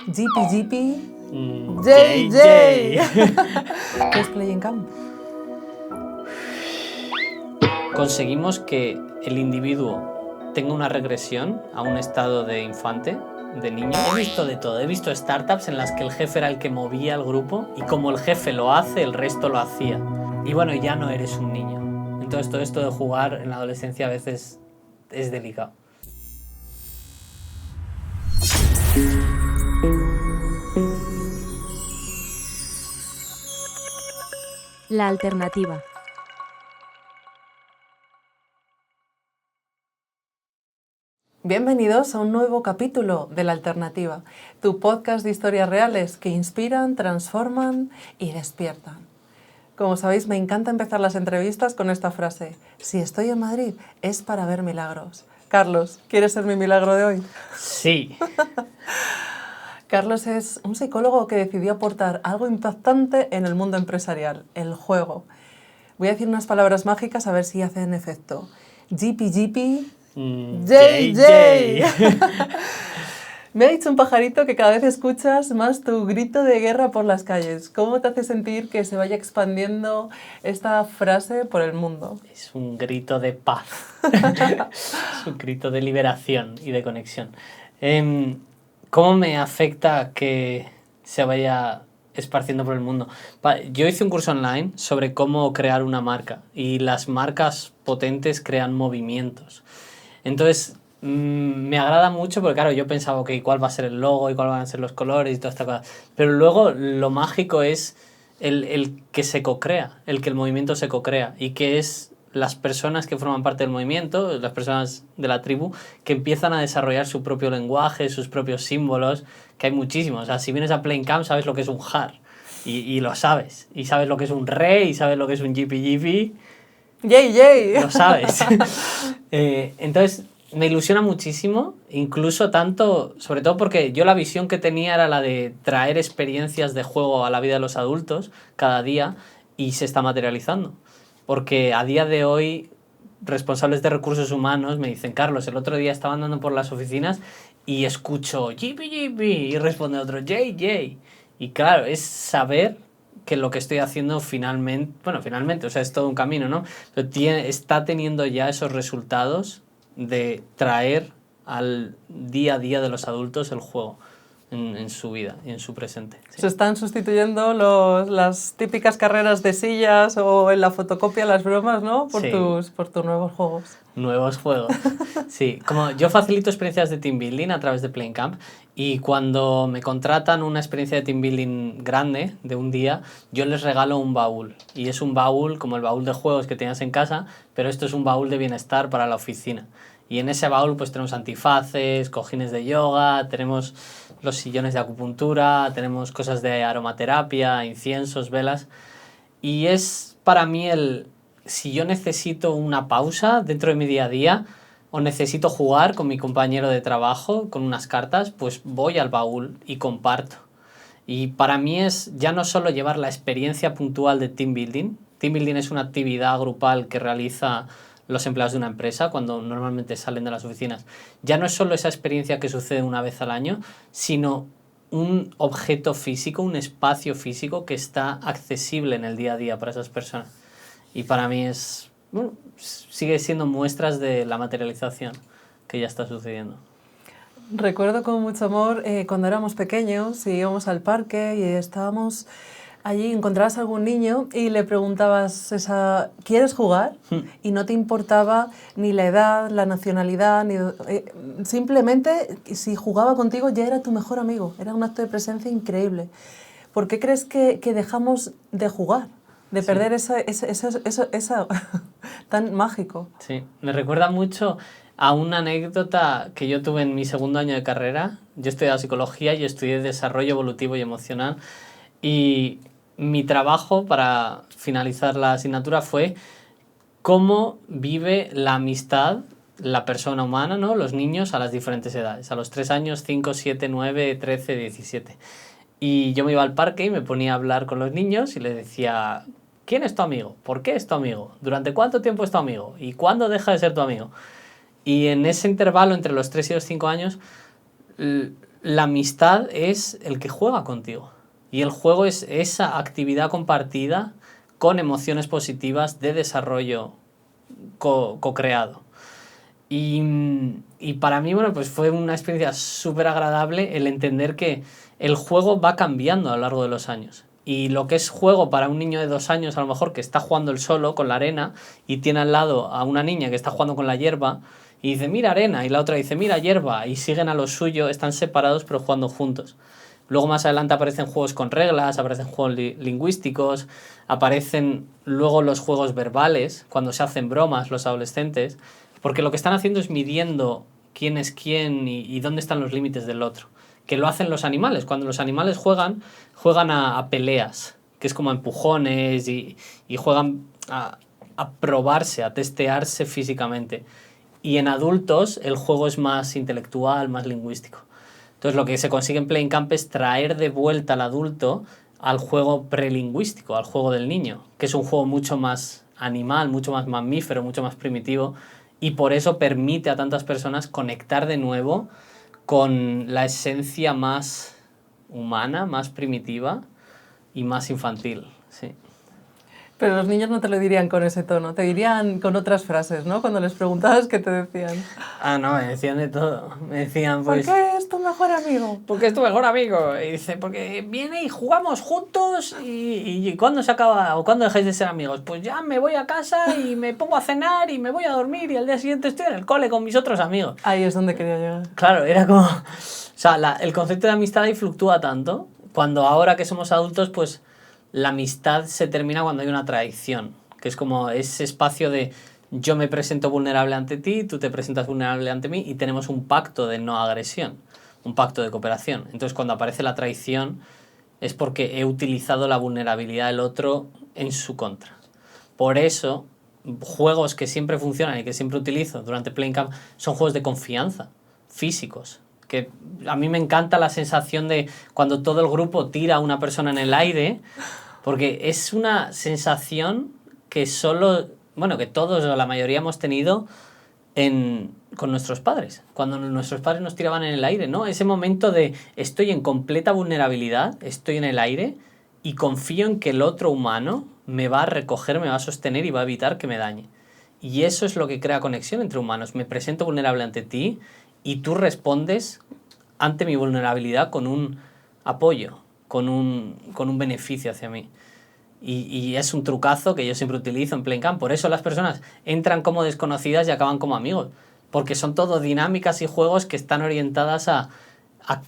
GP, JJ. ¿Qué es Playing Camp? Conseguimos que el individuo tenga una regresión a un estado de infante, de niño. He visto de todo. He visto startups en las que el jefe era el que movía el grupo y como el jefe lo hace, el resto lo hacía. Y bueno, ya no eres un niño. Entonces todo esto de jugar en la adolescencia a veces es delicado. La alternativa. Bienvenidos a un nuevo capítulo de La Alternativa, tu podcast de historias reales que inspiran, transforman y despiertan. Como sabéis, me encanta empezar las entrevistas con esta frase: si estoy en Madrid es para ver milagros. Carlos, ¿quieres ser mi milagro de hoy? Sí. Carlos es un psicólogo que decidió aportar algo impactante en el mundo empresarial, el juego. Voy a decir unas palabras mágicas a ver si hacen efecto. GP, JJ. Me ha dicho un pajarito que cada vez escuchas más tu grito de guerra por las calles. ¿Cómo te hace sentir que se vaya expandiendo esta frase por el mundo? Es un grito de paz. Es un grito de liberación y de conexión. ¿Cómo me afecta que se vaya esparciendo por el mundo? Yo hice un curso online sobre cómo crear una marca y las marcas potentes crean movimientos. Entonces, me agrada mucho porque, claro, yo pensaba, ok, ¿cuál va a ser el logo y cuáles van a ser los colores y toda esta cosa? Pero luego lo mágico es el que se cocrea, el que el movimiento se cocrea y que es las personas que forman parte del movimiento, las personas de la tribu, que empiezan a desarrollar su propio lenguaje, sus propios símbolos, que hay muchísimos. O sea, si vienes a Playing Camp sabes lo que es un jar y lo sabes. Y sabes lo que es un rey y sabes lo que es un jipi. ¡Yay! Lo sabes. Entonces, me ilusiona muchísimo, incluso tanto, sobre todo porque yo la visión que tenía era la de traer experiencias de juego a la vida de los adultos cada día y se está materializando. Porque a día de hoy, responsables de recursos humanos me dicen, Carlos, el otro día estaba andando por las oficinas y escucho jipi y responde otro JJ. Y claro, es saber que lo que estoy haciendo finalmente, o sea, es todo un camino, ¿no? Pero está teniendo ya esos resultados de traer al día a día de los adultos el juego en su vida y en su presente. Sí. Se están sustituyendo las típicas carreras de sillas o en la fotocopia las bromas, ¿no? Por Sí. por tus nuevos juegos. Nuevos juegos. Sí, como yo facilito experiencias de team building a través de Playing Camp y cuando me contratan una experiencia de team building grande de un día, yo les regalo un baúl. Y es un baúl como el baúl de juegos que tenías en casa, pero esto es un baúl de bienestar para la oficina. Y en ese baúl pues tenemos antifaces, cojines de yoga, tenemos los sillones de acupuntura, tenemos cosas de aromaterapia, inciensos, velas. Y es para mí si yo necesito una pausa dentro de mi día a día o necesito jugar con mi compañero de trabajo con unas cartas, pues voy al baúl y comparto. Y para mí es ya no solo llevar la experiencia puntual de team building. Team building es una actividad grupal que realiza los empleados de una empresa cuando normalmente salen de las oficinas. Ya no es solo esa experiencia que sucede una vez al año, sino un objeto físico, un espacio físico que está accesible en el día a día para esas personas. Y para mí sigue siendo muestras de la materialización que ya está sucediendo. Recuerdo con mucho amor cuando éramos pequeños y íbamos al parque y estábamos allí, encontrabas a algún niño y le preguntabas, ¿quieres jugar? Y no te importaba ni la edad, la nacionalidad, simplemente si jugaba contigo ya era tu mejor amigo, era un acto de presencia increíble. ¿Por qué crees que dejamos de jugar? De perder esa tan mágico. Sí, me recuerda mucho a una anécdota que yo tuve en mi segundo año de carrera. Yo estudié psicología y estudié desarrollo evolutivo y emocional. Y mi trabajo para finalizar la asignatura fue cómo vive la amistad la persona humana, ¿no? Los niños a las diferentes edades. A los 3 años, 5, 7, 9, 13, 17. Y yo me iba al parque y me ponía a hablar con los niños y les decía, ¿quién es tu amigo? ¿Por qué es tu amigo? ¿Durante cuánto tiempo es tu amigo? ¿Y cuándo deja de ser tu amigo? Y en ese intervalo entre los 3 y los 5 años, la amistad es el que juega contigo. Y el juego es esa actividad compartida con emociones positivas de desarrollo co-creado. Y para mí, bueno, pues fue una experiencia súper agradable el entender que el juego va cambiando a lo largo de los años. Y lo que es juego para un niño de 2 años, a lo mejor que está jugando él solo con la arena y tiene al lado a una niña que está jugando con la hierba y dice, mira arena, y la otra dice, mira hierba, y siguen a lo suyo, están separados pero jugando juntos. Luego más adelante aparecen juegos con reglas, aparecen juegos lingüísticos, aparecen luego los juegos verbales, cuando se hacen bromas los adolescentes, porque lo que están haciendo es midiendo quién es quién y dónde están los límites del otro. Que lo hacen los animales. Cuando los animales juegan a peleas, que es como a empujones y juegan a probarse, a testearse físicamente. Y en adultos el juego es más intelectual, más lingüístico. Entonces lo que se consigue en Playing Camp es traer de vuelta al adulto al juego prelingüístico, al juego del niño, que es un juego mucho más animal, mucho más mamífero, mucho más primitivo, y por eso permite a tantas personas conectar de nuevo con la esencia más humana, más primitiva y más infantil. Sí. Pero los niños no te lo dirían con ese tono, te dirían con otras frases, ¿no? Cuando les preguntabas, ¿qué te decían? Ah, no, me decían de todo. Me decían, pues... ¿Por qué es tu mejor amigo? Porque es tu mejor amigo. Y dice, porque viene y jugamos juntos y ¿cuándo se acaba o cuándo dejáis de ser amigos? Pues ya me voy a casa y me pongo a cenar y me voy a dormir y al día siguiente estoy en el cole con mis otros amigos. Ahí es donde quería llegar. Claro, era como... O sea, el concepto de amistad ahí fluctúa tanto, cuando ahora que somos adultos, pues la amistad se termina cuando hay una traición, que es como ese espacio de yo me presento vulnerable ante ti, tú te presentas vulnerable ante mí y tenemos un pacto de no agresión, un pacto de cooperación. Entonces cuando aparece la traición es porque he utilizado la vulnerabilidad del otro en su contra. Por eso, juegos que siempre funcionan y que siempre utilizo durante Playing Camp son juegos de confianza, físicos. Que a mí me encanta la sensación de cuando todo el grupo tira a una persona en el aire, porque es una sensación que que todos o la mayoría hemos tenido con nuestros padres. Cuando nuestros padres nos tiraban en el aire, ¿no? Ese momento de estoy en completa vulnerabilidad, estoy en el aire y confío en que el otro humano me va a recoger, me va a sostener y va a evitar que me dañe. Y eso es lo que crea conexión entre humanos. Me presento vulnerable ante ti y tú respondes ante mi vulnerabilidad con un apoyo, con un beneficio hacia mí. Y es un trucazo que yo siempre utilizo en Playing Camp. Por eso las personas entran como desconocidas y acaban como amigos. Porque son todo dinámicas y juegos que están orientadas a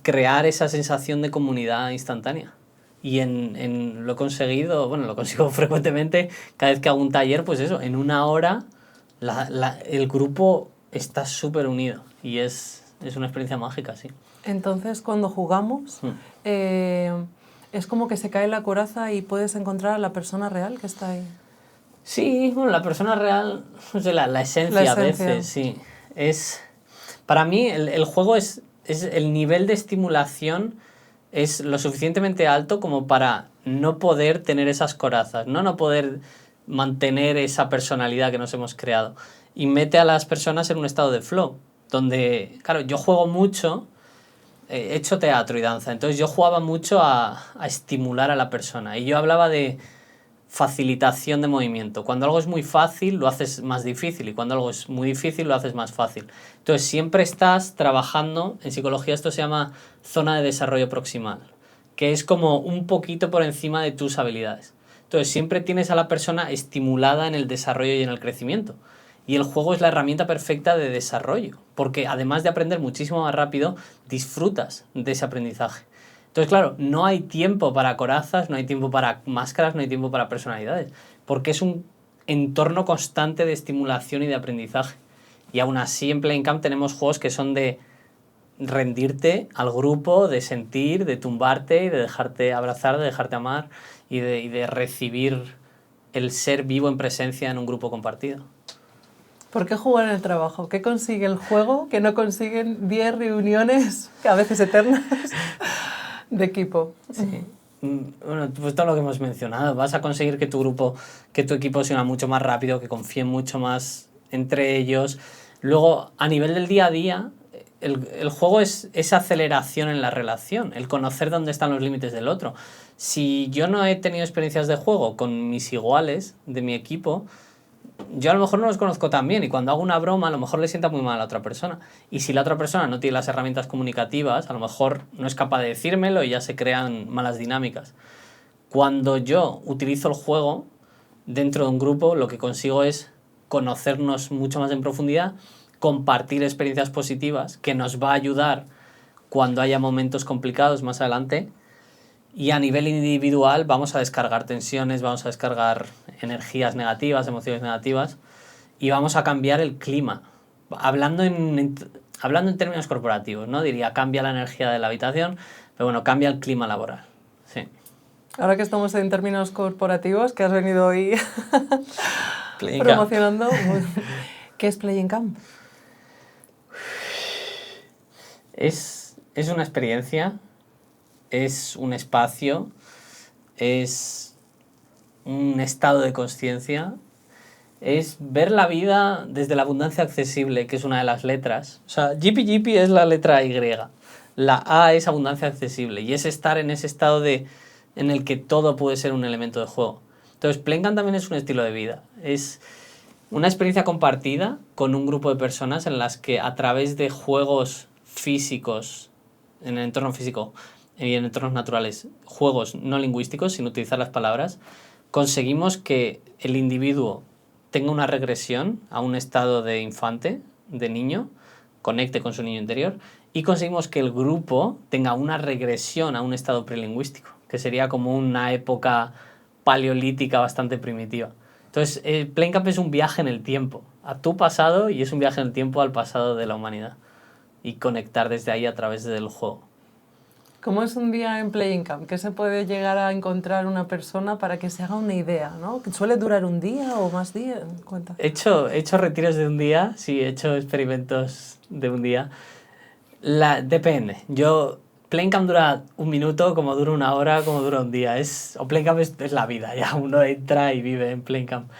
crear esa sensación de comunidad instantánea. Y lo he conseguido, bueno, lo consigo frecuentemente cada vez que hago un taller, pues eso, en 1 hora el grupo está súper unido y es una experiencia mágica, sí. Entonces, cuando jugamos, es como que se cae la coraza y puedes encontrar a la persona real que está ahí. Sí, bueno, la persona real, no sé, la esencia a veces, sí. Para mí el juego es el nivel de estimulación es lo suficientemente alto como para no poder tener esas corazas, no poder mantener esa personalidad que nos hemos creado. Y mete a las personas en un estado de flow, donde, claro, yo juego mucho, he hecho teatro y danza, entonces yo jugaba mucho a estimular a la persona. Y yo hablaba de facilitación de movimiento. Cuando algo es muy fácil, lo haces más difícil, y cuando algo es muy difícil, lo haces más fácil. Entonces siempre estás trabajando, en psicología esto se llama zona de desarrollo proximal, que es como un poquito por encima de tus habilidades. Entonces siempre tienes a la persona estimulada en el desarrollo y en el crecimiento. Y el juego es la herramienta perfecta de desarrollo, porque además de aprender muchísimo más rápido, disfrutas de ese aprendizaje. Entonces, claro, no hay tiempo para corazas, no hay tiempo para máscaras, no hay tiempo para personalidades, porque es un entorno constante de estimulación y de aprendizaje. Y aún así en Playing Camp tenemos juegos que son de rendirte al grupo, de sentir, de tumbarte y de dejarte abrazar, de dejarte amar y de recibir el ser vivo en presencia en un grupo compartido. ¿Por qué jugar en el trabajo? ¿Qué consigue el juego que no consiguen 10 reuniones, a veces eternas, de equipo? Sí. Bueno, pues todo lo que hemos mencionado. Vas a conseguir que tu equipo sea mucho más rápido, que confíen mucho más entre ellos. Luego, a nivel del día a día, el juego es esa aceleración en la relación, el conocer dónde están los límites del otro. Si yo no he tenido experiencias de juego con mis iguales de mi equipo, yo a lo mejor no los conozco tan bien y cuando hago una broma a lo mejor le sienta muy mal a la otra persona. Y si la otra persona no tiene las herramientas comunicativas, a lo mejor no es capaz de decírmelo y ya se crean malas dinámicas. Cuando yo utilizo el juego dentro de un grupo, lo que consigo es conocernos mucho más en profundidad, compartir experiencias positivas que nos va a ayudar cuando haya momentos complicados más adelante. Y a nivel individual vamos a descargar tensiones, vamos a descargar energías negativas, emociones negativas y vamos a cambiar el clima. Hablando en términos corporativos, ¿no? Diría cambia la energía de la habitación, pero bueno, cambia el clima laboral. Sí. Ahora que estamos en términos corporativos, que has venido hoy Playing promocionando, ¿qué es Playing Camp? Es una experiencia, es un espacio, es un estado de consciencia, es ver la vida desde la abundancia accesible, que es una de las letras. O sea, Yipi es la letra Y, la A es abundancia accesible y es estar en ese estado en el que todo puede ser un elemento de juego. Entonces, Playing Camp también es un estilo de vida, es una experiencia compartida con un grupo de personas en las que a través de juegos físicos, en el entorno físico y en entornos naturales, juegos no lingüísticos, sin utilizar las palabras, conseguimos que el individuo tenga una regresión a un estado de infante, de niño, conecte con su niño interior, y conseguimos que el grupo tenga una regresión a un estado prelingüístico, que sería como una época paleolítica bastante primitiva. Entonces, Playing Camp es un viaje en el tiempo, a tu pasado, y es un viaje en el tiempo al pasado de la humanidad. Y conectar desde ahí a través del juego. ¿Cómo es un día en Playing Camp? ¿Qué se puede llegar a encontrar una persona para que se haga una idea, ¿no? ¿Suele durar un día o más días? Cuenta. He hecho retiros de un día, sí, he hecho experimentos de un día. Depende. Playing Camp dura un minuto, como dura una hora, como dura un día. Playing Camp es la vida, ya uno entra y vive en Playing Camp.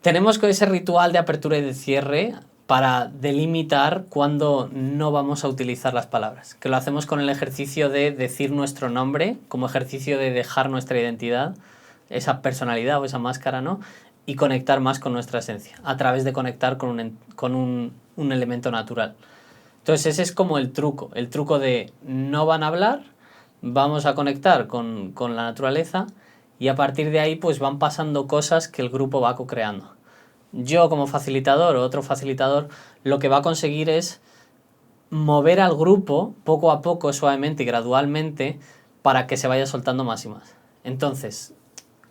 Tenemos ese ritual de apertura y de cierre para delimitar cuándo no vamos a utilizar las palabras, que lo hacemos con el ejercicio de decir nuestro nombre, como ejercicio de dejar nuestra identidad, esa personalidad o esa máscara, ¿no? Y conectar más con nuestra esencia, a través de conectar con un elemento natural. Entonces ese es como el truco de no van a hablar, vamos a conectar con la naturaleza y a partir de ahí pues van pasando cosas que el grupo va co-creando. Yo como facilitador o otro facilitador lo que va a conseguir es mover al grupo poco a poco, suavemente y gradualmente para que se vaya soltando más y más. Entonces,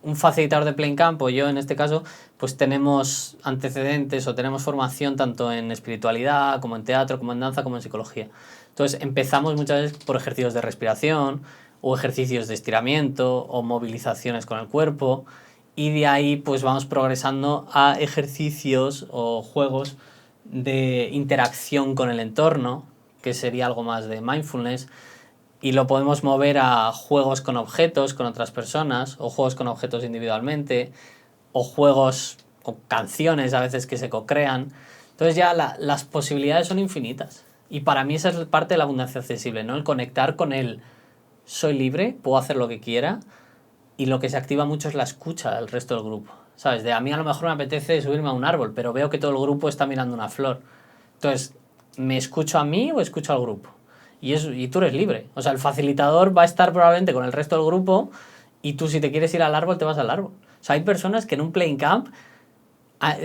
un facilitador de Playing Camp o yo en este caso, pues tenemos antecedentes o tenemos formación tanto en espiritualidad como en teatro, como en danza, como en psicología. Entonces empezamos muchas veces por ejercicios de respiración o ejercicios de estiramiento o movilizaciones con el cuerpo y de ahí pues vamos progresando a ejercicios o juegos de interacción con el entorno, que sería algo más de mindfulness, y lo podemos mover a juegos con objetos, con otras personas, o juegos con objetos individualmente, o juegos o canciones a veces que se co-crean. Entonces ya las posibilidades son infinitas. Y para mí esa es parte de la abundancia accesible, ¿no? El conectar con el soy libre, puedo hacer lo que quiera, y lo que se activa mucho es la escucha del resto del grupo. ¿Sabes? A mí a lo mejor me apetece subirme a un árbol, pero veo que todo el grupo está mirando una flor. Entonces, ¿me escucho a mí o escucho al grupo? Y tú eres libre. O sea, el facilitador va a estar probablemente con el resto del grupo y tú si te quieres ir al árbol, te vas al árbol. O sea, hay personas que en un Playing Camp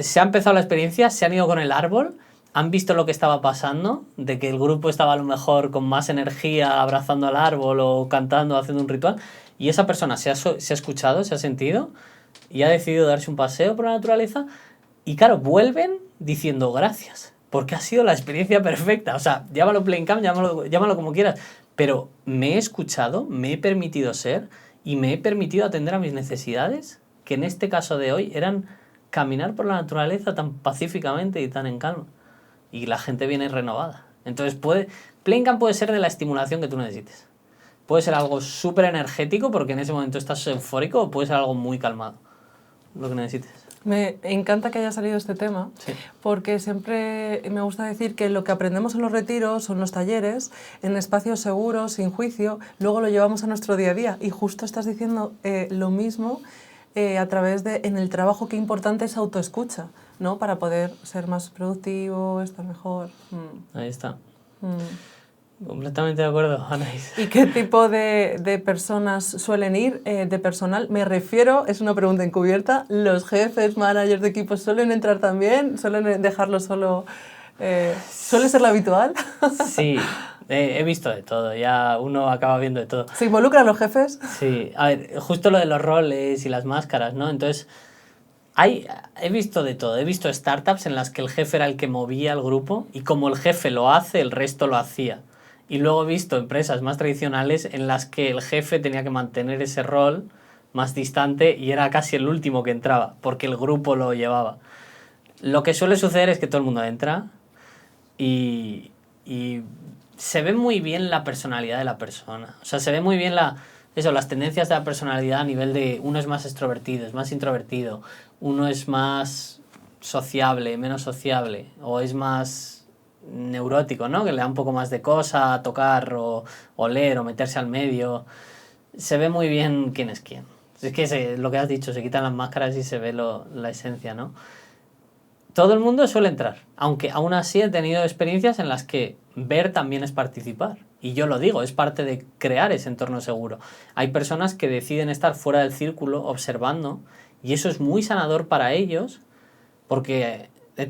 se ha empezado la experiencia, se han ido con el árbol, han visto lo que estaba pasando, de que el grupo estaba a lo mejor con más energía abrazando al árbol o cantando, haciendo un ritual, y esa persona se ha escuchado, se ha sentido y ha decidido darse un paseo por la naturaleza y claro, vuelven diciendo gracias. Porque ha sido la experiencia perfecta. O sea, llámalo Playing Camp, llámalo como quieras. Pero me he escuchado, me he permitido ser y me he permitido atender a mis necesidades, que en este caso de hoy eran caminar por la naturaleza tan pacíficamente y tan en calma. Y la gente viene renovada. Entonces, Playing Camp puede ser de la estimulación que tú necesites. Puede ser algo súper energético porque en ese momento estás eufórico o puede ser algo muy calmado. Lo que necesites. Me encanta que haya salido este tema, Sí. porque siempre me gusta decir que lo que aprendemos en los retiros o en los talleres, en espacios seguros, sin juicio, luego lo llevamos a nuestro día a día. Y justo estás diciendo lo mismo a través de, en el trabajo, qué importante es autoescucha, ¿no? Para poder ser más productivo, estar mejor. Ahí está. Mm. Completamente de acuerdo, Anaís. ¿Y qué tipo de personas suelen ir de personal? Me refiero, es una pregunta encubierta, ¿los jefes, managers de equipos suelen entrar también? ¿Suelen dejarlo solo? ¿Suele ser lo habitual? Sí, he visto de todo, ya uno acaba viendo de todo. ¿Se involucran los jefes? Sí, a ver, justo lo de los roles y las máscaras, ¿no? Entonces, he visto de todo. He visto startups en las que el jefe era el que movía el grupo y como el jefe lo hace, el resto lo hacía. Y luego he visto empresas más tradicionales en las que el jefe tenía que mantener ese rol más distante y era casi el último que entraba, porque el grupo lo llevaba. Lo que suele suceder es que todo el mundo entra y se ve muy bien la personalidad de la persona. O sea, se ve muy bien las tendencias de la personalidad a nivel de uno es más extrovertido, es más introvertido, uno es más sociable, menos sociable, o es más neurótico, ¿no? Que le da un poco más de cosa a tocar o oler o meterse al medio. Se ve muy bien quién es quién. Es que lo que has dicho, se quitan las máscaras y se ve la esencia, ¿no? Todo el mundo suele entrar, aunque aún así he tenido experiencias en las que ver también es participar. Y yo lo digo, es parte de crear ese entorno seguro. Hay personas que deciden estar fuera del círculo observando y eso es muy sanador para ellos porque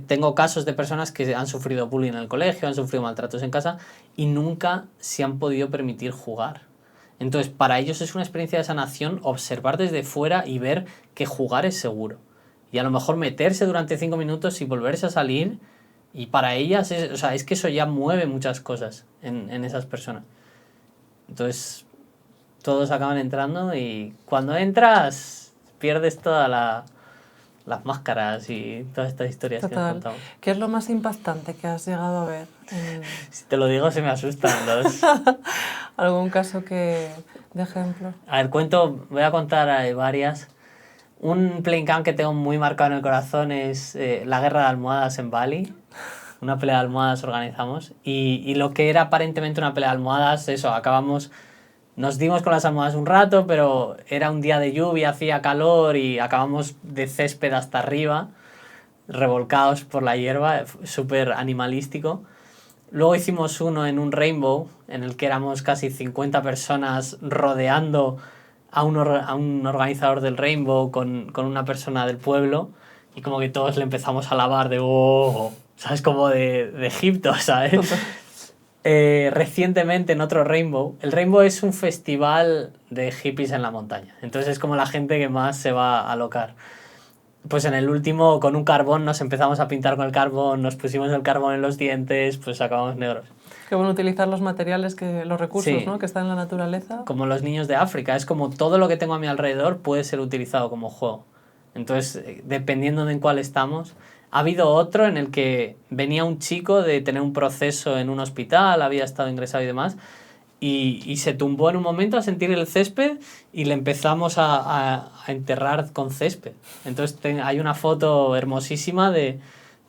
tengo casos de personas que han sufrido bullying en el colegio, han sufrido maltratos en casa y nunca se han podido permitir jugar. Entonces, para ellos es una experiencia de sanación observar desde fuera y ver que jugar es seguro. Y a lo mejor meterse durante 5 minutos y volverse a salir. Y para ellas, es que eso ya mueve muchas cosas en esas personas. Entonces, todos acaban entrando y cuando entras, pierdes todas las máscaras y todas estas historias que has contado. ¿Qué es lo más impactante que has llegado a ver? Si te lo digo, se me asustan los... ¿Algún caso de ejemplo? A ver, voy a contar varias. Un playing camp que tengo muy marcado en el corazón es la guerra de almohadas en Bali. Una pelea de almohadas organizamos. Y lo que era aparentemente una pelea de almohadas, nos dimos con las almohadas un rato, pero era un día de lluvia, hacía calor y acabamos de césped hasta arriba, revolcados por la hierba, súper animalístico. Luego hicimos uno en un rainbow, en el que éramos casi 50 personas rodeando a un organizador del Rainbow con una persona del pueblo y como que todos le empezamos a alabar de ¡oh! ¿Sabes? Como de Egipto, ¿sabes? Recientemente en otro Rainbow, el Rainbow es un festival de hippies en la montaña, entonces es como la gente que más se va a alocar. Pues en el último con un carbón nos empezamos a pintar con el carbón, nos pusimos el carbón en los dientes, pues acabamos negros. Qué bueno utilizar los materiales, los recursos, sí, ¿no? Que están en la naturaleza. Como los niños de África, es como todo lo que tengo a mi alrededor puede ser utilizado como juego. Entonces, dependiendo de en cuál estamos. Ha habido otro en el que venía un chico de tener un proceso en un hospital, había estado ingresado y demás, y se tumbó en un momento a sentir el césped y le empezamos a enterrar con césped. Entonces hay una foto hermosísima de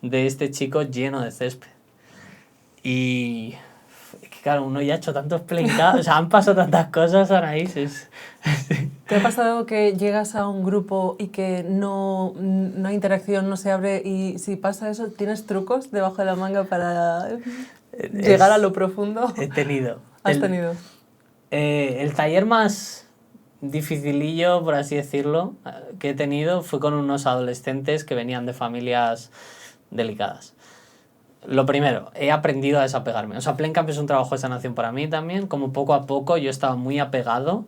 este chico lleno de césped. Y claro, uno ya ha hecho tantos playcaps, o sea, han pasado tantas cosas, Anaís. ¿Te ha pasado que llegas a un grupo y que no hay interacción, no se abre, y si pasa eso, tienes trucos debajo de la manga para llegar a lo profundo? He tenido. ¿Has tenido? El taller más dificilillo, por así decirlo, que he tenido fue con unos adolescentes que venían de familias delicadas. Lo primero, he aprendido a desapegarme. O sea, Playing Camp es un trabajo de sanación para mí también. Como poco a poco yo estaba muy apegado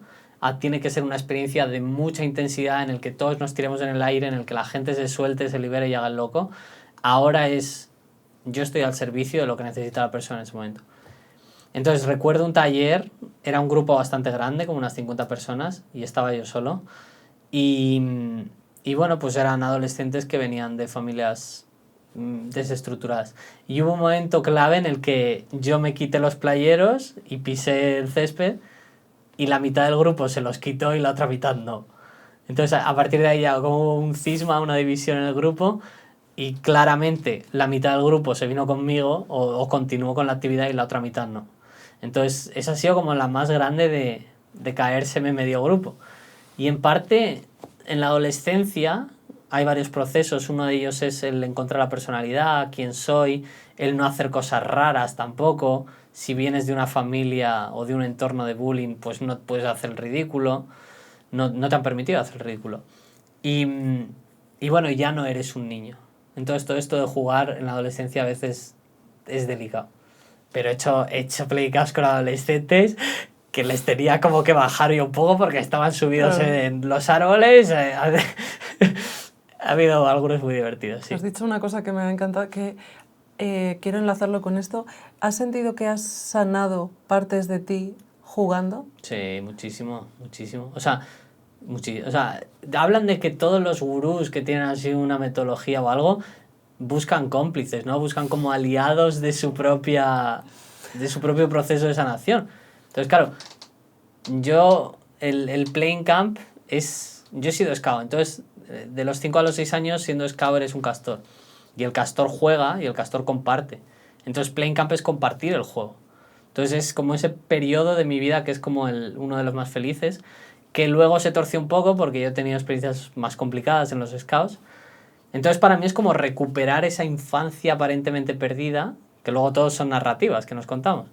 tiene que ser una experiencia de mucha intensidad en el que todos nos tiremos en el aire, en el que la gente se suelte, se libere y haga el loco. Ahora yo estoy al servicio de lo que necesita la persona en ese momento. Entonces recuerdo un taller, era un grupo bastante grande, como unas 50 personas, y estaba yo solo. Y bueno, pues eran adolescentes que venían de familias desestructuradas. Y hubo un momento clave en el que yo me quité los playeros y pisé el césped y la mitad del grupo se los quitó y la otra mitad no. Entonces, a partir de ahí ya como un cisma, una división en el grupo, y claramente la mitad del grupo se vino conmigo o continuó con la actividad y la otra mitad no. Entonces, esa ha sido como la más grande de caérseme medio grupo. Y en parte, en la adolescencia hay varios procesos. Uno de ellos es el encontrar la personalidad, quién soy, el no hacer cosas raras tampoco. Si vienes de una familia o de un entorno de bullying, pues no puedes hacer el ridículo. No te han permitido hacer el ridículo. Y bueno, ya no eres un niño. Entonces todo esto de jugar en la adolescencia a veces es delicado. Pero he hecho playcaps con adolescentes que les tenía como que bajar yo un poco porque estaban subidos en los árboles. Ha habido algunos muy divertidos, sí. Has dicho una cosa que me ha encantado, que quiero enlazarlo con esto. ¿Has sentido que has sanado partes de ti jugando? Sí, muchísimo. O sea, hablan de que todos los gurús que tienen así una metodología o algo buscan cómplices, ¿no? Buscan como aliados de su propio proceso de sanación. Entonces, claro, el playing camp yo he sido scout, entonces de los 5 a los 6 años siendo scout eres un castor. Y el castor juega y el castor comparte. Entonces playing camp es compartir el juego. Entonces es como ese periodo de mi vida que es como uno de los más felices, que luego se torció un poco porque yo he tenido experiencias más complicadas en los scouts. Entonces para mí es como recuperar esa infancia aparentemente perdida, que luego todos son narrativas que nos contamos.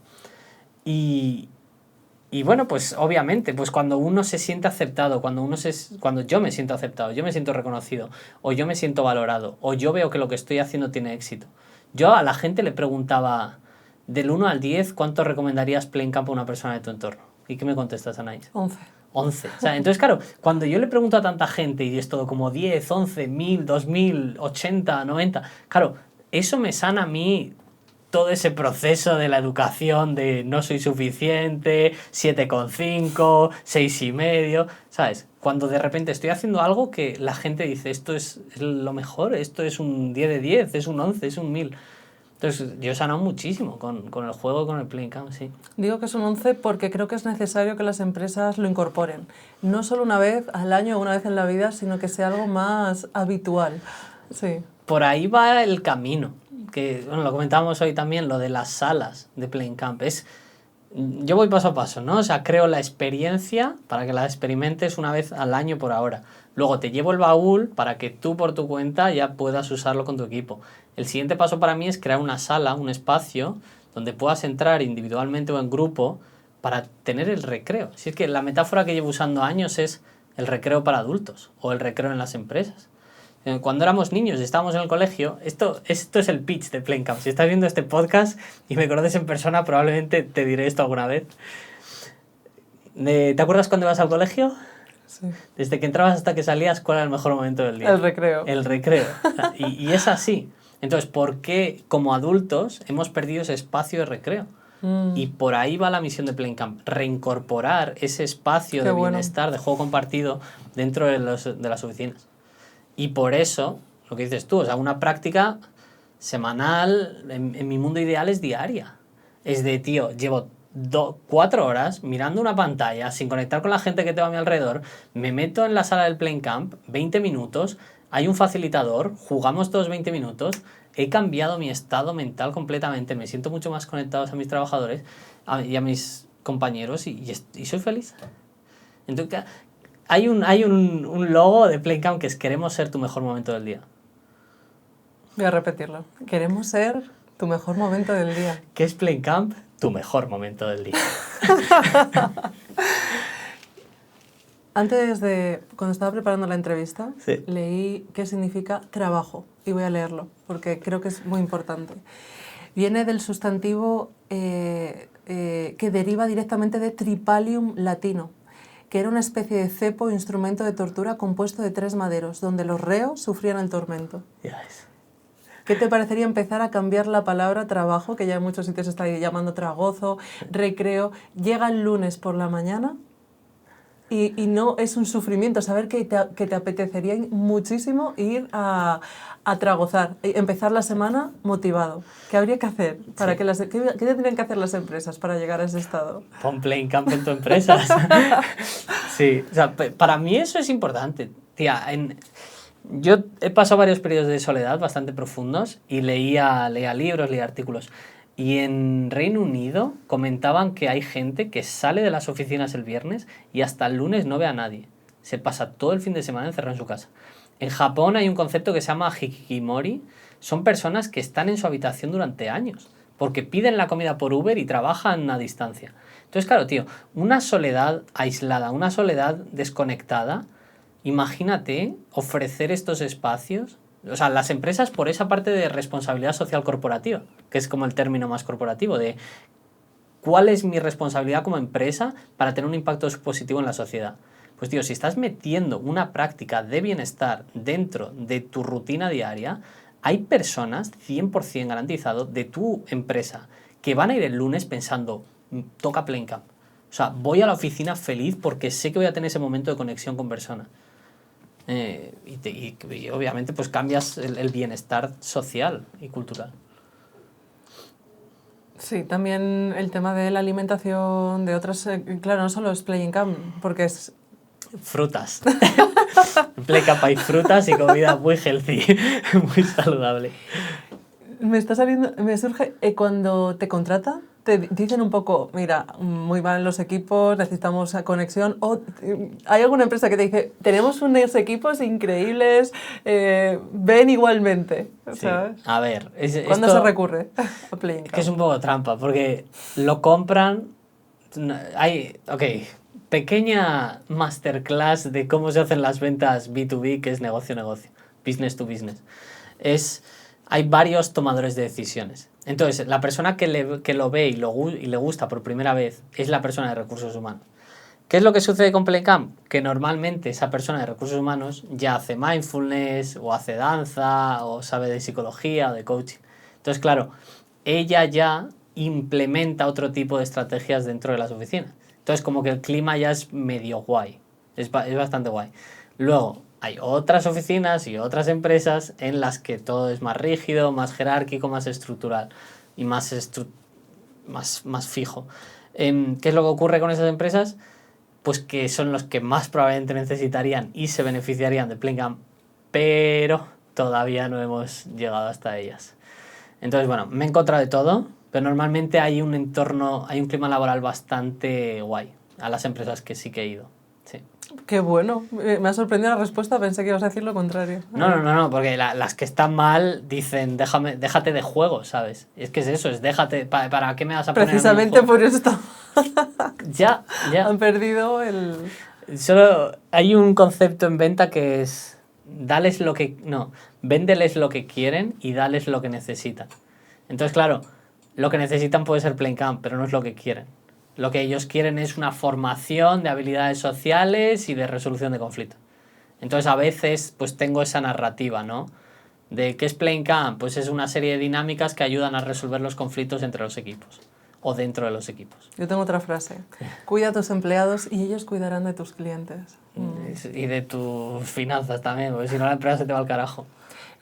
Y bueno, pues obviamente, pues cuando uno se siente aceptado, cuando yo me siento aceptado, yo me siento reconocido, o yo me siento valorado, o yo veo que lo que estoy haciendo tiene éxito. Yo a la gente le preguntaba, del 1 al 10, ¿cuánto recomendarías playing camp a una persona de tu entorno? ¿Y qué me contestas, Anaís? 11. 11. O sea, entonces, claro, cuando yo le pregunto a tanta gente y es todo como 10, 11, 1000, 2000, 80, 90, claro, eso me sana a mí todo ese proceso de la educación de no soy suficiente, 7,5, 6,5, ¿sabes? Cuando de repente estoy haciendo algo que la gente dice, esto es lo mejor, esto es un 10 de 10, es un 11, es un 1000. Entonces, yo he sanado muchísimo con el juego, con el playing camp, sí. Digo que es un 11 porque creo que es necesario que las empresas lo incorporen. No solo una vez al año o una vez en la vida, sino que sea algo más habitual. Sí. Por ahí va el camino. Que, bueno, lo comentábamos hoy también, lo de las salas de playing camp. Yo voy paso a paso, ¿no? O sea, creo la experiencia para que la experimentes una vez al año por ahora. Luego te llevo el baúl para que tú por tu cuenta ya puedas usarlo con tu equipo. El siguiente paso para mí es crear una sala, un espacio, donde puedas entrar individualmente o en grupo para tener el recreo. Si es que la metáfora que llevo usando años es el recreo para adultos o el recreo en las empresas. Cuando éramos niños y estábamos en el colegio, esto es el pitch de Playing Camp. Si estás viendo este podcast y me conoces en persona, probablemente te diré esto alguna vez. ¿Te acuerdas cuando ibas al colegio? Sí. Desde que entrabas hasta que salías, ¿cuál era el mejor momento del día? El recreo. El recreo. Y es así. Entonces, ¿por qué como adultos hemos perdido ese espacio de recreo? Y por ahí va la misión de Playing Camp, reincorporar ese espacio de bienestar, de juego compartido dentro de las oficinas. Y por eso, lo que dices tú, o sea, una práctica semanal, en mi mundo ideal es diaria. Es de, tío, llevo 4 horas mirando una pantalla sin conectar con la gente que tengo a mi alrededor, me meto en la sala del Playing Camp, 20 minutos, hay un facilitador, jugamos todos 20 minutos, he cambiado mi estado mental completamente, me siento mucho más conectado a mis trabajadores y a mis compañeros y soy feliz. Entonces, hay un logo de Playing Camp que es queremos ser tu mejor momento del día. Voy a repetirlo. Queremos ser tu mejor momento del día. ¿Qué es Playing Camp? Tu mejor momento del día. Antes cuando estaba preparando la entrevista, sí, leí qué significa trabajo y voy a leerlo porque creo que es muy importante. Viene del sustantivo que deriva directamente de tripalium latino, que era una especie de cepo o instrumento de tortura compuesto de 3 maderos, donde los reos sufrían el tormento. Ya ves. ¿Qué te parecería empezar a cambiar la palabra trabajo, que ya en muchos sitios se está llamando tragozo, recreo? Llega el lunes por la mañana y no es un sufrimiento, saber que te apetecería muchísimo ir a tragozar, empezar la semana motivado. ¿Qué habría que hacer? ¿Qué tendrían que hacer las empresas para llegar a ese estado? Pon Playing Camp en tu empresa. Sí, o sea, para mí eso es importante. Tía, yo he pasado varios periodos de soledad bastante profundos y leía libros, leía artículos. Y en Reino Unido comentaban que hay gente que sale de las oficinas el viernes y hasta el lunes no ve a nadie. Se pasa todo el fin de semana encerrado en su casa. En Japón hay un concepto que se llama hikikomori. Son personas que están en su habitación durante años porque piden la comida por Uber y trabajan a distancia. Entonces, claro, tío, una soledad aislada, una soledad desconectada, imagínate ofrecer estos espacios. O sea, las empresas por esa parte de responsabilidad social corporativa, que es como el término más corporativo, de cuál es mi responsabilidad como empresa para tener un impacto positivo en la sociedad. Pues tío, si estás metiendo una práctica de bienestar dentro de tu rutina diaria, hay personas, 100% garantizado, de tu empresa, que van a ir el lunes pensando, toca Playing Camp. O sea, voy a la oficina feliz porque sé que voy a tener ese momento de conexión con personas. Y obviamente pues cambias el bienestar social y cultural. Sí, también el tema de la alimentación de otras, claro, no solo es Playing Camp, porque es... Frutas. En Playing Camp hay frutas y comida muy healthy, muy saludable. Me surge cuando te contratan, te dicen un poco, mira, muy mal los equipos, necesitamos conexión, o hay alguna empresa que te dice, tenemos unos equipos increíbles, ven igualmente, ¿sabes? Sí. A ver, ¿Cuándo se recurre a Playing Camp? Que es un poco trampa, porque lo compran, pequeña masterclass de cómo se hacen las ventas B2B, que es negocio-negocio, business to business. Hay varios tomadores de decisiones. Entonces, la persona que lo ve y le gusta por primera vez es la persona de recursos humanos. ¿Qué es lo que sucede con Playing Camp? Que normalmente esa persona de recursos humanos ya hace mindfulness, o hace danza, o sabe de psicología o de coaching. Entonces, claro, ella ya implementa otro tipo de estrategias dentro de las oficinas. Entonces, como que el clima ya es medio guay. Es bastante guay. Luego, hay otras oficinas y otras empresas en las que todo es más rígido, más jerárquico, más estructural y más fijo. ¿Qué es lo que ocurre con esas empresas? Pues que son los que más probablemente necesitarían y se beneficiarían de Playing Camp, pero todavía no hemos llegado hasta ellas. Entonces, bueno, me he encontrado de todo, pero normalmente hay un entorno, hay un clima laboral bastante guay a las empresas que sí que he ido. Sí. Qué bueno, me ha sorprendido la respuesta, pensé que ibas a decir lo contrario. No, porque las que están mal dicen, déjate de juego, ¿sabes? Es que es eso, es déjate, ¿para qué me vas a poner precisamente por esto. Ya. Han perdido el... Solo hay un concepto en venta que es, véndeles lo que quieren y dales lo que necesitan. Entonces, claro, lo que necesitan puede ser Playing Camp, pero no es lo que quieren. Lo que ellos quieren es una formación de habilidades sociales y de resolución de conflictos. Entonces, a veces, pues tengo esa narrativa, ¿no? ¿De qué es Playing Camp? Pues es una serie de dinámicas que ayudan a resolver los conflictos entre los equipos o dentro de los equipos. Yo tengo otra frase. Cuida a tus empleados y ellos cuidarán de tus clientes. Y de tus finanzas también, porque si no la empresa se te va al carajo.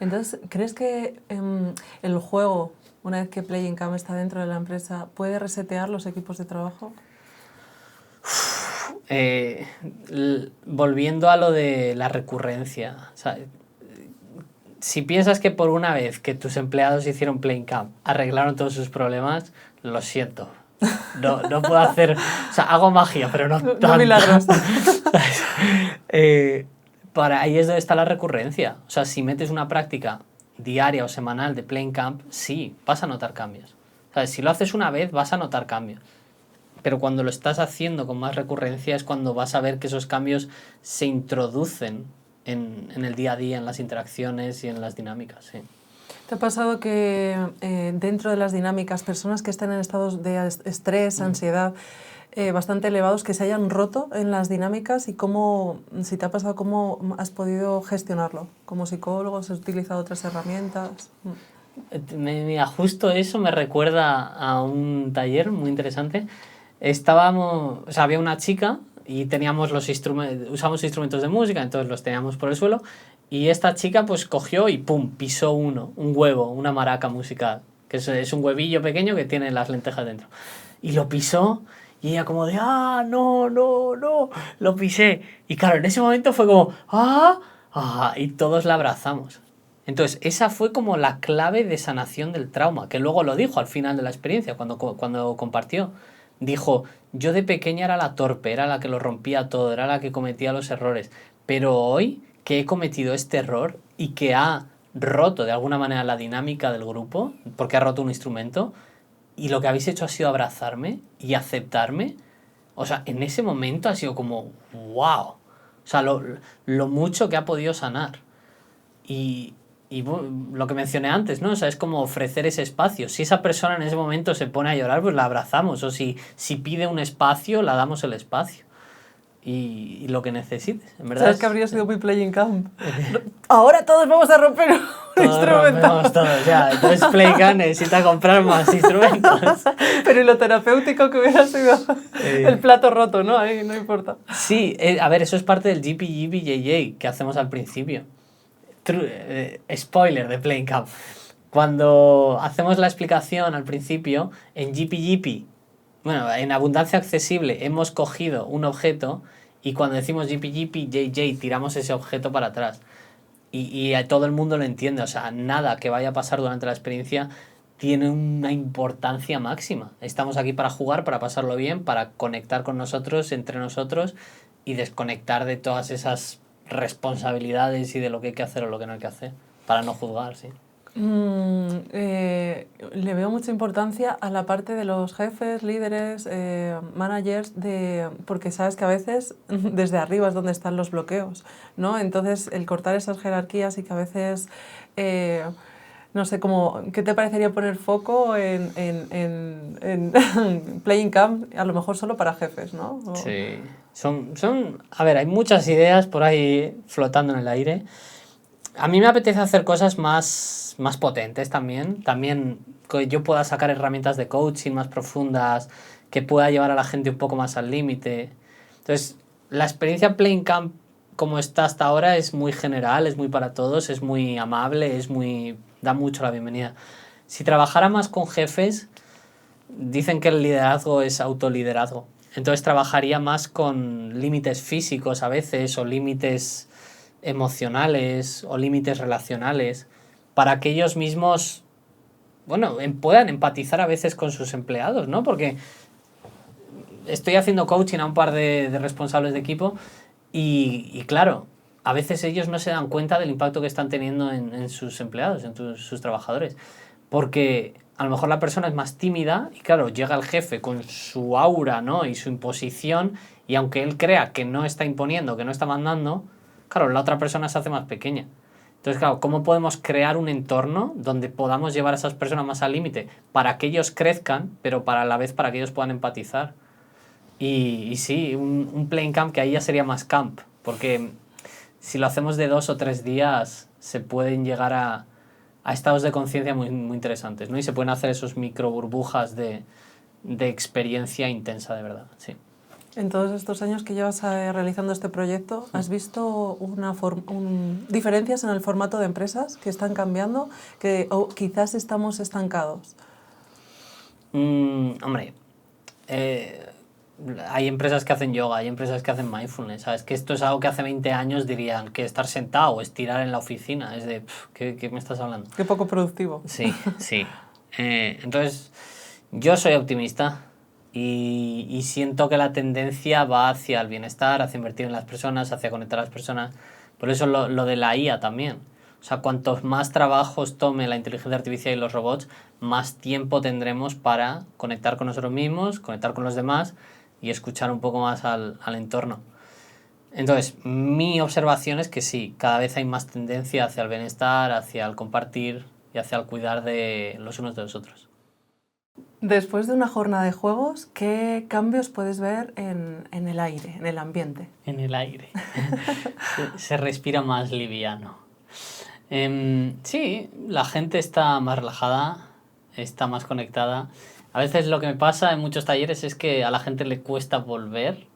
Entonces, ¿crees que el juego, una vez que Playing Camp está dentro de la empresa, puede resetear los equipos de trabajo? Volviendo a lo de la recurrencia, o sea, si piensas que por una vez que tus empleados hicieron Playing Camp arreglaron todos sus problemas, lo siento. No puedo hacer... O sea, hago magia, pero no tanto. No milagros. Ahí es donde está la recurrencia. O sea, si metes una práctica diaria o semanal de Playing Camp, sí, vas a notar cambios. O sea, si lo haces una vez, vas a notar cambios. Pero cuando lo estás haciendo con más recurrencia es cuando vas a ver que esos cambios se introducen en el día a día, en las interacciones y en las dinámicas, sí. ¿Te ha pasado que dentro de las dinámicas, personas que están en estados de estrés, ansiedad bastante elevados, que se hayan roto en las dinámicas y cómo, si te ha pasado, cómo has podido gestionarlo? Como psicólogo, ¿has utilizado otras herramientas? Mira, justo eso me recuerda a un taller muy interesante. Había una chica y usamos instrumentos de música, entonces los teníamos por el suelo. Y esta chica pues cogió y ¡pum! Pisó un huevo, una maraca musical, que es un huevillo pequeño que tiene las lentejas dentro. Y lo pisó Y ella como de, no, lo pisé. Y claro, en ese momento fue como, y todos la abrazamos. Entonces, esa fue como la clave de sanación del trauma, que luego lo dijo al final de la experiencia, cuando compartió. Dijo, yo de pequeña era la torpe, era la que lo rompía todo, era la que cometía los errores. Pero hoy que he cometido este error y que ha roto de alguna manera la dinámica del grupo, porque ha roto un instrumento, y lo que habéis hecho ha sido abrazarme y aceptarme, o sea, en ese momento ha sido como, wow. O sea, lo mucho que ha podido sanar. Y lo que mencioné antes, ¿no? O sea, es como ofrecer ese espacio. Si esa persona en ese momento se pone a llorar, pues la abrazamos. O si pide un espacio, la damos el espacio. Y lo que necesites. En verdad ¿Sabes que habría sido mi playing camp? Ahora todos vamos a romper un instrumento. Todos, ya. Entonces Playing Camp necesita comprar más instrumentos. Pero y lo terapéutico que hubiera sido el plato roto, ¿no? Ahí no importa. Sí, a ver, eso es parte del GPGPJJ que hacemos al principio. Spoiler de Playing Camp. Cuando hacemos la explicación al principio, en GPGP, bueno, en abundancia accesible, hemos cogido un objeto y cuando decimos GPGPJJ tiramos ese objeto para atrás. Y todo el mundo lo entiende, o sea, nada que vaya a pasar durante la experiencia tiene una importancia máxima. Estamos aquí para jugar, para pasarlo bien, para conectar con nosotros, entre nosotros y desconectar de todas esas responsabilidades y de lo que hay que hacer o lo que no hay que hacer, para no juzgar, sí. Le veo mucha importancia a la parte de los jefes, líderes, managers, porque sabes que a veces desde arriba es donde están los bloqueos, ¿no? Entonces, el cortar esas jerarquías y que a veces, no sé, como, ¿qué te parecería poner foco en Playing Camp, a lo mejor solo para jefes, ¿no? Sí, a ver, hay muchas ideas por ahí flotando en el aire. A mí me apetece hacer cosas más potentes también que yo pueda sacar herramientas de coaching más profundas, que pueda llevar a la gente un poco más al límite. Entonces, la experiencia Playing Camp como está hasta ahora es muy general, es muy para todos, es muy amable, da mucho la bienvenida. Si trabajara más con jefes, dicen que el liderazgo es autoliderazgo. Entonces trabajaría más con límites físicos a veces, o límites emocionales, o límites relacionales, para que ellos mismos, bueno, puedan empatizar a veces con sus empleados, ¿no? Porque estoy haciendo coaching a un par de responsables de equipo y claro, a veces ellos no se dan cuenta del impacto que están teniendo en sus empleados, en sus trabajadores, porque a lo mejor la persona es más tímida y claro, llega el jefe con su aura, ¿no? Y su imposición, y aunque él crea que no está imponiendo, que no está mandando, claro, la otra persona se hace más pequeña. Entonces, claro, ¿cómo podemos crear un entorno donde podamos llevar a esas personas más al límite para que ellos crezcan, pero a la vez para que ellos puedan empatizar? Y sí, un Playing Camp que ahí ya sería más camp, porque si lo hacemos de 2 o 3 días se pueden llegar a estados de conciencia muy, muy interesantes, ¿no? Y se pueden hacer esos micro burbujas de experiencia intensa de verdad, sí. En todos estos años que llevas realizando este proyecto, ¿has visto diferencias en el formato de empresas que están cambiando, o quizás estamos estancados? Hombre, hay empresas que hacen yoga, hay empresas que hacen mindfulness, ¿sabes? Que esto es algo que hace 20 años dirían que estar sentado o estirar en la oficina. Es de, ¿qué me estás hablando? Qué poco productivo. Sí. Entonces, yo soy optimista y siento que la tendencia va hacia el bienestar, hacia invertir en las personas, hacia conectar a las personas. Por eso lo de la IA también. O sea, cuantos más trabajos tome la inteligencia artificial y los robots, más tiempo tendremos para conectar con nosotros mismos, conectar con los demás y escuchar un poco más al entorno. Entonces, mi observación es que sí, cada vez hay más tendencia hacia el bienestar, hacia el compartir y hacia el cuidar de los unos de los otros. Después de una jornada de juegos, ¿qué cambios puedes ver en el aire, en el ambiente? En el aire. se respira más liviano. Sí, la gente está más relajada, está más conectada. A veces lo que me pasa en muchos talleres es que a la gente le cuesta volver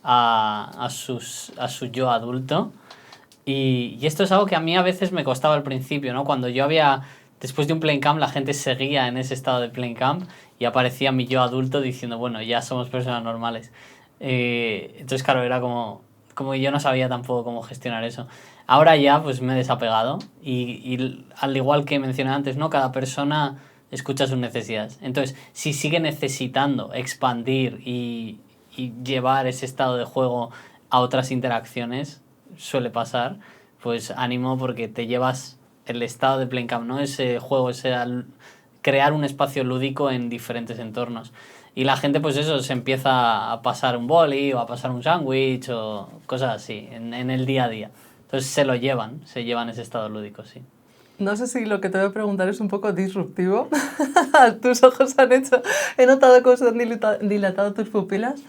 a su yo adulto. Y esto es algo que a mí a veces me costaba al principio, ¿no? Cuando yo había después de un Playing Camp la gente seguía en ese estado de Playing Camp y aparecía mi yo adulto diciendo, bueno, ya somos personas normales. Entonces, claro, era como yo no sabía tampoco cómo gestionar eso. Ahora ya pues me he desapegado y al igual que mencioné antes, ¿no? Cada persona escucha sus necesidades. Entonces, si sigue necesitando expandir y llevar ese estado de juego a otras interacciones, suele pasar, pues ánimo porque te llevas el estado de Playing Camp, ¿no? Ese juego, crear un espacio lúdico en diferentes entornos. Y la gente, pues eso, se empieza a pasar un boli o a pasar un sándwich o cosas así, en el día a día. Entonces se llevan ese estado lúdico, sí. No sé si lo que te voy a preguntar es un poco disruptivo. Tus ojos he notado cómo se han dilatado tus pupilas.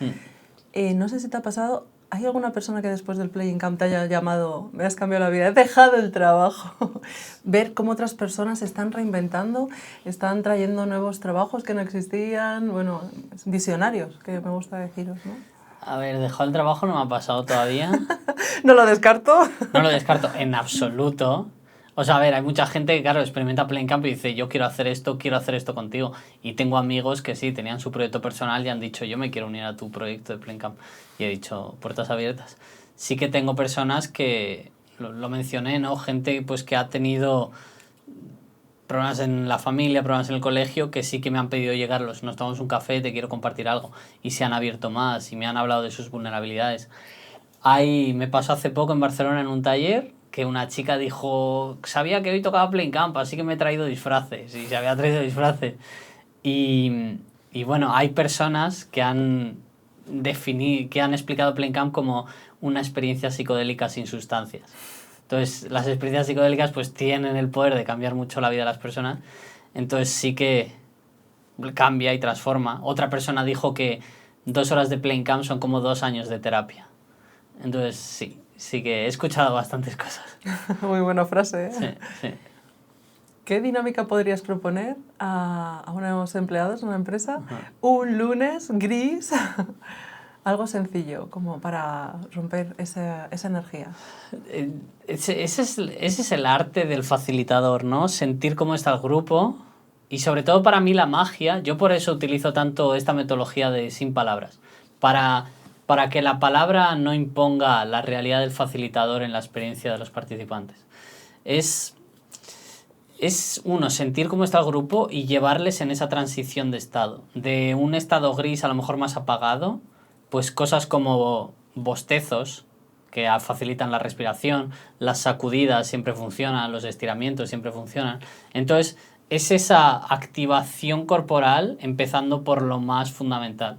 No sé si te ha pasado, ¿hay alguna persona que después del Playing Camp te haya llamado, me has cambiado la vida, he dejado el trabajo? Ver cómo otras personas se están reinventando, están trayendo nuevos trabajos que no existían, bueno, visionarios, que me gusta deciros, ¿no? A ver, dejado el trabajo no me ha pasado todavía. ¿No lo descarto? No lo descarto en absoluto. O sea, a ver, hay mucha gente que, claro, experimenta Playing Camp y dice, yo quiero hacer esto contigo. Y tengo amigos que sí, tenían su proyecto personal y han dicho, yo me quiero unir a tu proyecto de Playing Camp. Y he dicho, puertas abiertas. Sí que tengo personas que, lo mencioné, ¿no? Gente pues que ha tenido problemas en la familia, problemas en el colegio, que sí que me han pedido llegarlos. Nos tomamos un café, te quiero compartir algo. Y se han abierto más y me han hablado de sus vulnerabilidades. Me pasó hace poco en Barcelona en un taller que una chica dijo, sabía que hoy tocaba Playing Camp, así que me he traído disfraces. Y se había traído disfraces. Y bueno, hay personas que han explicado Playing Camp como una experiencia psicodélica sin sustancias. Entonces, las experiencias psicodélicas pues tienen el poder de cambiar mucho la vida de las personas. Entonces sí que cambia y transforma. Otra persona dijo que 2 horas de Playing Camp son como 2 años de terapia. Entonces sí que he escuchado bastantes cosas. Muy buena frase, ¿eh? Sí. ¿Qué dinámica podrías proponer a unos empleados de una empresa? Uh-huh. Un lunes gris, algo sencillo, como para romper esa energía. Ese es el arte del facilitador, ¿no? Sentir cómo está el grupo y sobre todo para mí la magia, yo por eso utilizo tanto esta metodología de sin palabras, para que la palabra no imponga la realidad del facilitador en la experiencia de los participantes. Es sentir cómo está el grupo y llevarles en esa transición de estado. De un estado gris a lo mejor más apagado, pues cosas como bostezos, que facilitan la respiración, las sacudidas siempre funcionan, los estiramientos siempre funcionan. Entonces, es esa activación corporal empezando por lo más fundamental,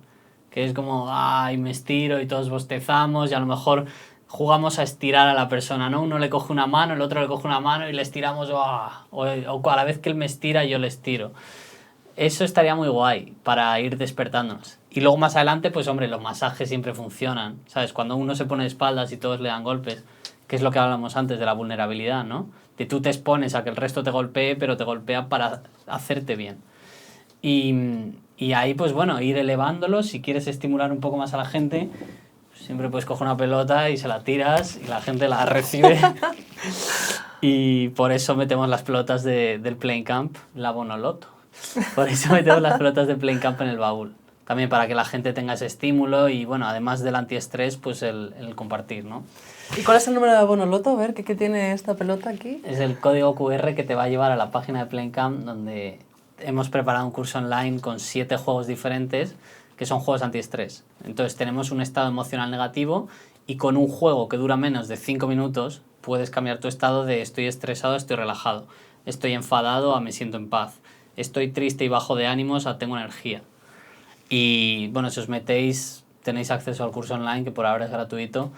que es como, me estiro y todos bostezamos y a lo mejor jugamos a estirar a la persona, ¿no? Uno le coge una mano, el otro le coge una mano y le estiramos, o a la vez que él me estira, yo le estiro. Eso estaría muy guay para ir despertándonos. Y luego más adelante, pues hombre, los masajes siempre funcionan, ¿sabes? Cuando uno se pone de espaldas y todos le dan golpes, que es lo que hablamos antes de la vulnerabilidad, ¿no? De tú te expones a que el resto te golpee, pero te golpea para hacerte bien. Y ahí, pues bueno, ir elevándolo. Si quieres estimular un poco más a la gente, siempre puedes coger una pelota y se la tiras y la gente la recibe. Y por eso metemos las pelotas del Playing Camp, la Bonoloto. Por eso metemos las pelotas de Playing Camp en el baúl. También para que la gente tenga ese estímulo y, bueno, además del antiestrés, pues el compartir, ¿no? ¿Y cuál es el número de Bonoloto? A ver, ¿qué tiene esta pelota aquí? Es el código QR que te va a llevar a la página de Playing Camp, donde hemos preparado un curso online con 7 juegos diferentes que son juegos antiestrés. Entonces tenemos un estado emocional negativo y con un juego que dura menos de 5 minutos puedes cambiar tu estado de estoy estresado a estoy relajado, estoy enfadado a me siento en paz, estoy triste y bajo de ánimos a tengo energía. Y bueno, si os metéis, tenéis acceso al curso online que por ahora es gratuito,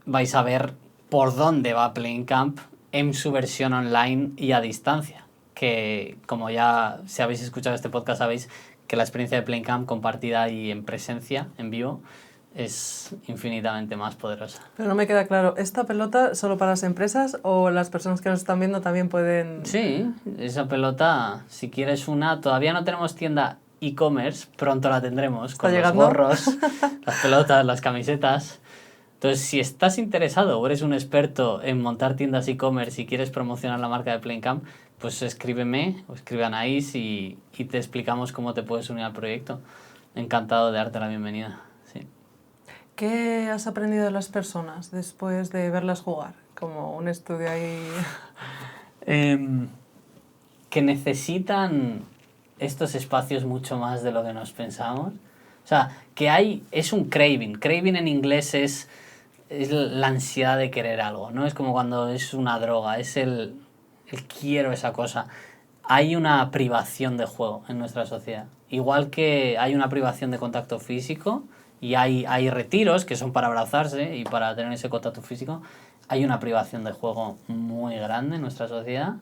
vais a ver por dónde va Playing Camp en su versión online y a distancia. Que como ya si habéis escuchado este podcast sabéis que la experiencia de Playing Camp compartida y en presencia, en vivo, es infinitamente más poderosa. Pero no me queda claro, ¿esta pelota solo para las empresas o las personas que nos están viendo también pueden...? Sí, esa pelota, si quieres una, todavía no tenemos tienda e-commerce, pronto la tendremos con los gorros, las pelotas, las camisetas. Entonces, si estás interesado o eres un experto en montar tiendas e-commerce y quieres promocionar la marca de Playing Camp, pues escríbeme o escribe a Anaís y te explicamos cómo te puedes unir al proyecto. Encantado de darte la bienvenida. Sí. ¿Qué has aprendido de las personas después de verlas jugar? Como un estudio ahí... Que necesitan estos espacios mucho más de lo que nos pensamos. O sea, es un craving. Craving en inglés es la ansiedad de querer algo, ¿no? Es como cuando es una droga, es el quiero esa cosa. Hay una privación de juego en nuestra sociedad. Igual que hay una privación de contacto físico y hay retiros que son para abrazarse y para tener ese contacto físico, hay una privación de juego muy grande en nuestra sociedad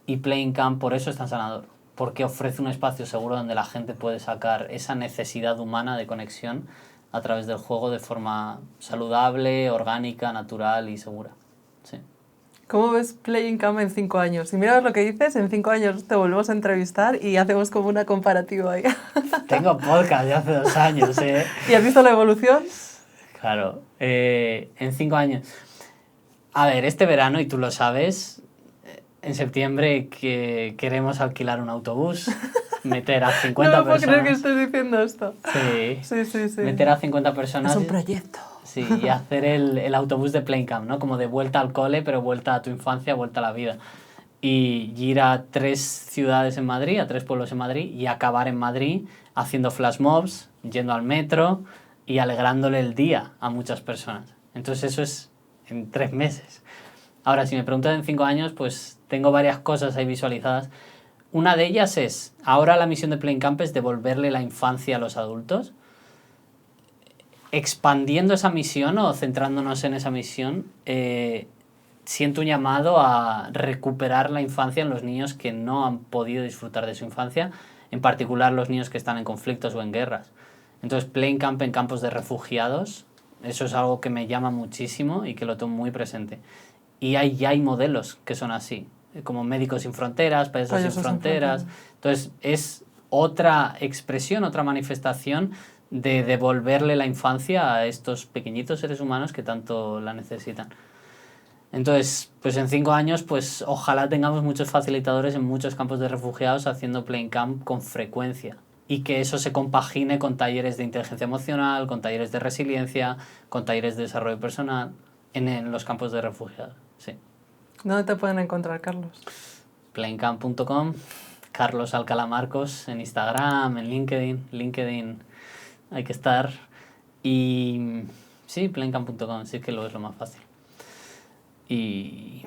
y Playing Camp por eso es tan sanador. Porque ofrece un espacio seguro donde la gente puede sacar esa necesidad humana de conexión a través del juego de forma saludable, orgánica, natural y segura. Sí. ¿Cómo ves Playing Camp en 5 años? Si miras lo que dices, en 5 años te volvemos a entrevistar y hacemos como una comparativa ahí. Tengo podcast de hace 2 años, ¿eh? ¿Y has visto la evolución? Claro. En 5 años. A ver, este verano, y tú lo sabes, en septiembre que queremos alquilar un autobús, meter a 50 no me puedo personas. creer que estés diciendo esto. Sí. Sí. Meter a 50 personas. Es un proyecto. Sí, y hacer el autobús de Playing Camp, ¿no? Como de vuelta al cole, pero vuelta a tu infancia, vuelta a la vida. Y ir a 3 ciudades en Madrid, a 3 pueblos en Madrid, y acabar en Madrid haciendo flash mobs, yendo al metro y alegrándole el día a muchas personas. Entonces eso es en 3 meses. Ahora, si me preguntas en 5 años, pues tengo varias cosas ahí visualizadas. Una de ellas es, ahora la misión de Playing Camp es devolverle la infancia a los adultos. Expandiendo esa misión o centrándonos en esa misión, siento un llamado a recuperar la infancia en los niños que no han podido disfrutar de su infancia, en particular los niños que están en conflictos o en guerras. Entonces, Playing Camp en campos de refugiados, eso es algo que me llama muchísimo y que lo tengo muy presente. Y ya hay modelos que son así, como Médicos Sin Fronteras, Payasos Sin Fronteras. Entonces, es otra expresión, otra manifestación de devolverle la infancia a estos pequeñitos seres humanos que tanto la necesitan. Entonces, pues en 5 años, pues ojalá tengamos muchos facilitadores en muchos campos de refugiados haciendo Playing Camp con frecuencia y que eso se compagine con talleres de inteligencia emocional, con talleres de resiliencia, con talleres de desarrollo personal en los campos de refugiados. Sí. ¿Dónde te pueden encontrar, Carlos? playingcamp.com, Carlos Alcalá Marcos en Instagram, en LinkedIn hay que estar. Y sí, playingcamp.com, sí que lo es lo más fácil. Y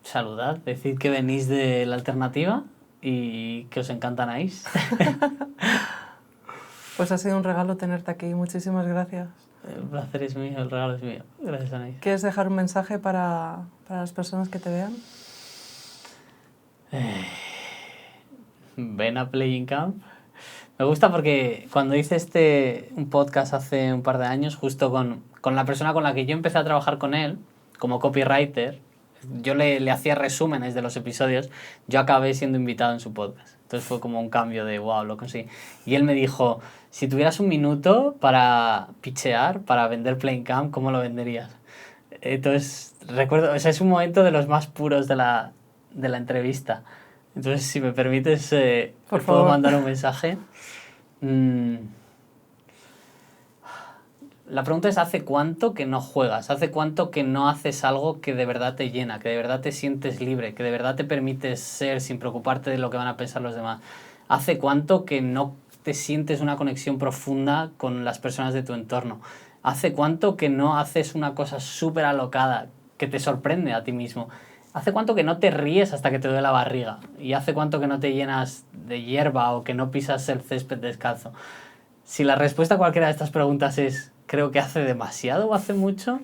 saludad, decid que venís de la alternativa y que os encanta Anaís. Pues ha sido un regalo tenerte aquí. Muchísimas gracias. El placer es mío, el regalo es mío. Gracias, Anaís. ¿Quieres dejar un mensaje para las personas que te vean? Ven a Playing Camp. Me gusta porque cuando hice un podcast hace un par de años, justo con la persona con la que yo empecé a trabajar con él, como copywriter, yo le hacía resúmenes de los episodios, yo acabé siendo invitado en su podcast. Entonces fue como un cambio de wow, lo conseguí. Y él me dijo, si tuvieras un minuto para pitchear, para vender Playing Camp, ¿cómo lo venderías? Entonces recuerdo, o sea, es un momento de los más puros de la entrevista. Entonces, si me permites, Por ¿puedo favor. mandar un mensaje? La pregunta es, ¿hace cuánto que no juegas? ¿Hace cuánto que no haces algo que de verdad te llena, que de verdad te sientes libre, que de verdad te permites ser sin preocuparte de lo que van a pensar los demás? ¿Hace cuánto que no te sientes una conexión profunda con las personas de tu entorno? ¿Hace cuánto que no haces una cosa súper alocada que te sorprende a ti mismo? ¿Hace cuánto que no te ríes hasta que te duele la barriga? ¿Y hace cuánto que no te llenas de hierba o que no pisas el césped descalzo? Si la respuesta a cualquiera de estas preguntas es creo que hace demasiado o hace mucho,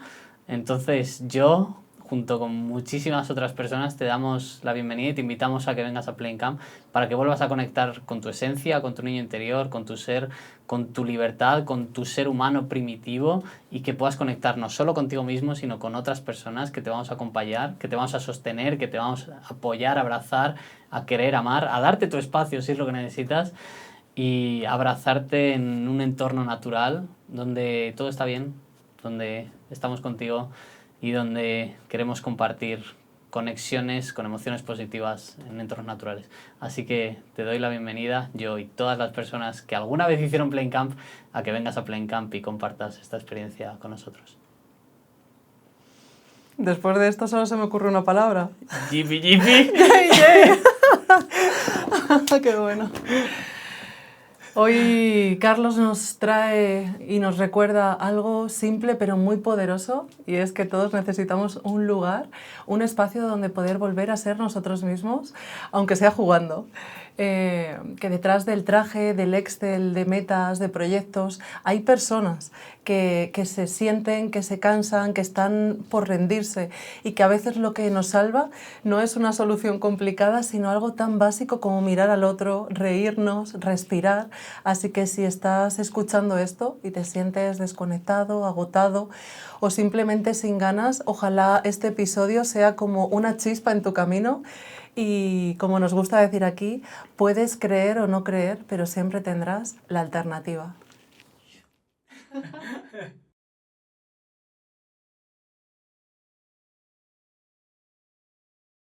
entonces yo, junto con muchísimas otras personas, te damos la bienvenida y te invitamos a que vengas a Playing Camp para que vuelvas a conectar con tu esencia, con tu niño interior, con tu ser, con tu libertad, con tu ser humano primitivo y que puedas conectar no solo contigo mismo, sino con otras personas que te vamos a acompañar, que te vamos a sostener, que te vamos a apoyar, a abrazar, a querer, amar, a darte tu espacio si es lo que necesitas y abrazarte en un entorno natural donde todo está bien, donde estamos contigo y donde queremos compartir conexiones con emociones positivas en entornos naturales. Así que te doy la bienvenida, yo y todas las personas que alguna vez hicieron Plain Camp, a que vengas a Plain Camp y compartas esta experiencia con nosotros. Después de esto solo se me ocurre una palabra. Yipi, yipi. ¡Qué bueno! Hoy Carlos nos trae y nos recuerda algo simple pero muy poderoso, y es que todos necesitamos un lugar, un espacio donde poder volver a ser nosotros mismos, aunque sea jugando. Que detrás del traje, del Excel, de metas, de proyectos, hay personas que se sienten, que se cansan, que están por rendirse, y que a veces lo que nos salva no es una solución complicada, sino algo tan básico como mirar al otro, reírnos, respirar. Así que si estás escuchando esto y te sientes desconectado, agotado o simplemente sin ganas, ojalá este episodio sea como una chispa en tu camino. Y como nos gusta decir aquí, puedes creer o no creer, pero siempre tendrás la alternativa.